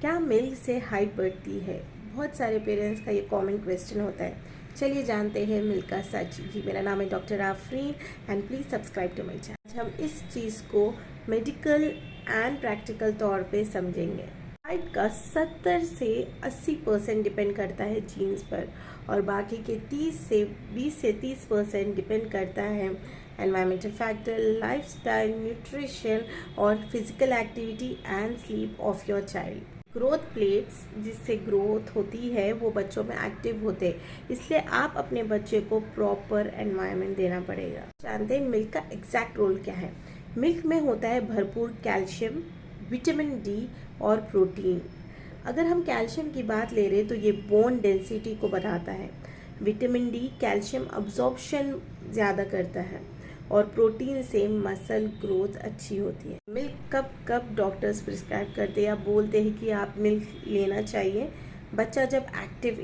क्या मिल्क से हाइट बढ़ती है? बहुत सारे पेरेंट्स का ये कॉमन क्वेश्चन होता है। चलिए जानते हैं मिल्क का सच। जी, मेरा नाम है doctor Afreen and please subscribe to my channel. हम इस चीज़ को मेडिकल एंड प्रैक्टिकल तौर पे समझेंगे। हाइट का 70 से 80% डिपेंड करता है जीन्स पर और बाकी के 20 से 30% डिपेंड करता है एनवायरमेंटल फैक्टर, लाइफस्टाइल, न्यूट्रिशन और physical activity and sleep of your child. Growth plates जिससे ग्रोथ होती है वो बच्चों में एक्टिव होते हैं, इसलिए आप अपने बच्चे को प्रॉपर एनवायरनमेंट देना पड़ेगा। जानते हैं मिल्क का एग्जैक्ट रोल क्या है। मिल्क में होता है भरपूर कैल्शियम, विटामिन डी और प्रोटीन। अगर हम कैल्शियम की बात ले रहे तो ये बोन डेंसिटी को बढ़ाता है। विटामिन डी कैल्शियम अब्जॉर्प्शन ज़्यादा करता है और प्रोटीन से मसल ग्रोथ अच्छी होती है। मिल्क कब कब डॉक्टर्स प्रिस्क्राइब करते हैं या बोलते हैं कि आप मिल्क लेना चाहिए? बच्चा जब एक्टिव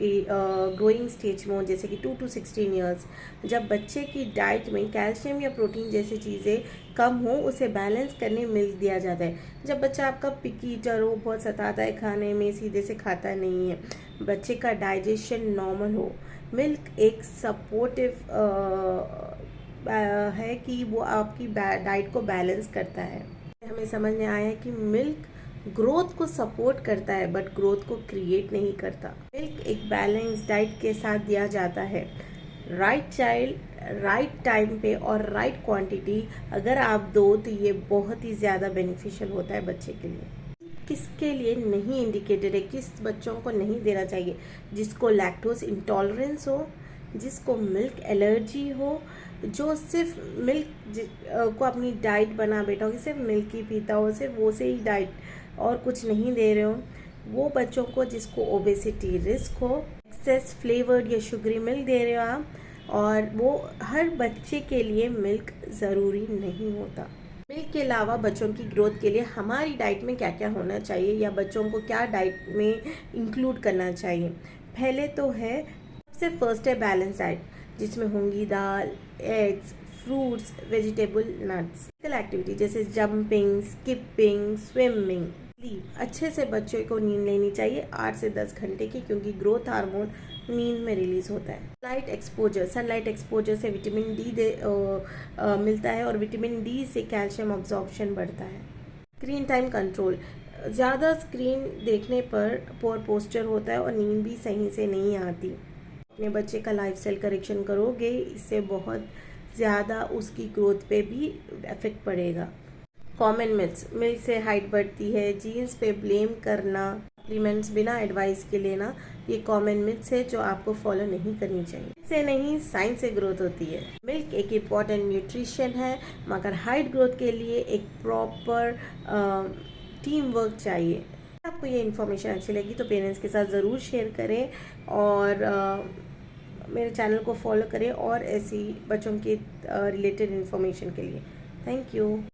ग्रोइंग स्टेज में हो, जैसे कि 2 to 16 ईयर्स, जब बच्चे की डाइट में कैल्शियम या प्रोटीन जैसी चीज़ें कम हो, उसे बैलेंस करने मिल्क दिया जाता है। जब बच्चा आपका पिकी ईटर हो, बहुत सताता है खाने में, सीधे से खाता नहीं है, बच्चे का डाइजेशन नॉर्मल हो, मिल्क एक सपोर्टिव है कि वो आपकी डाइट को बैलेंस करता है। हमें समझ में आया है कि मिल्क ग्रोथ को सपोर्ट करता है बट ग्रोथ को क्रिएट नहीं करता। मिल्क एक बैलेंस डाइट के साथ दिया जाता है। राइट चाइल्ड राइट टाइम पे और राइट क्वांटिटी अगर आप दो तो ये बहुत ही ज़्यादा बेनिफिशियल होता है बच्चे के लिए। किसके लिए नहीं इंडिकेटेड है, किस बच्चों को नहीं देना चाहिए? जिसको लैक्टोज इंटॉलरेंस हो, जिसको मिल्क एलर्जी हो, जो सिर्फ मिल्क को अपनी डाइट बना बैठा हो कि सिर्फ मिल्क ही पीता हो, सिर्फ वो से ही डाइट और कुछ नहीं दे रहे हो, वो बच्चों को जिसको ओबेसिटी रिस्क हो, एक्सेस फ्लेवर्ड या शुगरी मिल्क दे रहे हो आप, और वो हर बच्चे के लिए मिल्क ज़रूरी नहीं होता। मिल्क के अलावा बच्चों की ग्रोथ के लिए हमारी डाइट में क्या क्या होना चाहिए या बच्चों को क्या डाइट में इंक्लूड करना चाहिए? पहले तो है, सबसे फर्स्ट है बैलेंस डाइट, जिसमें होंगी दाल, eggs, fruits, vegetable, nuts. Physical activity जैसे जंपिंग, स्किपिंग, स्विमिंग। स्लीप, अच्छे से बच्चों को नींद लेनी चाहिए 8 से 10 घंटे की, क्योंकि ग्रोथ हार्मोन नींद में रिलीज होता है। सनलाइट एक्सपोजर से विटामिन डी मिलता है और विटामिन डी से कैल्शियम अब्जॉर्प्शन बढ़ता है। स्क्रीन टाइम कंट्रोल, ज़्यादा स्क्रीन देखने पर पोर पोस्चर होता है और नींद भी सही से नहीं आती। अपने बच्चे का लाइफस्टाइल करेक्शन करोगे, इससे बहुत ज़्यादा उसकी ग्रोथ पे भी इफेक्ट पड़ेगा। कॉमन मिथ्स, मिल्क से हाइट बढ़ती है, जीन्स पे ब्लेम करना, सप्लीमेंट्स बिना एडवाइस के लेना, ये कॉमन मिथ्स है जो आपको फॉलो नहीं करनी चाहिए। से नहीं, साइंस से ग्रोथ होती है। मिल्क एक इम्पॉर्टेंट न्यूट्रिशन है, मगर हाइट ग्रोथ के लिए एक प्रॉपर टीम वर्क चाहिए। आपको ये इन्फॉर्मेशन अच्छी लगी तो पेरेंट्स के साथ ज़रूर शेयर करें और मेरे चैनल को फॉलो करें और ऐसी बच्चों के रिलेटेड इन्फॉर्मेशन के लिए। Thank you.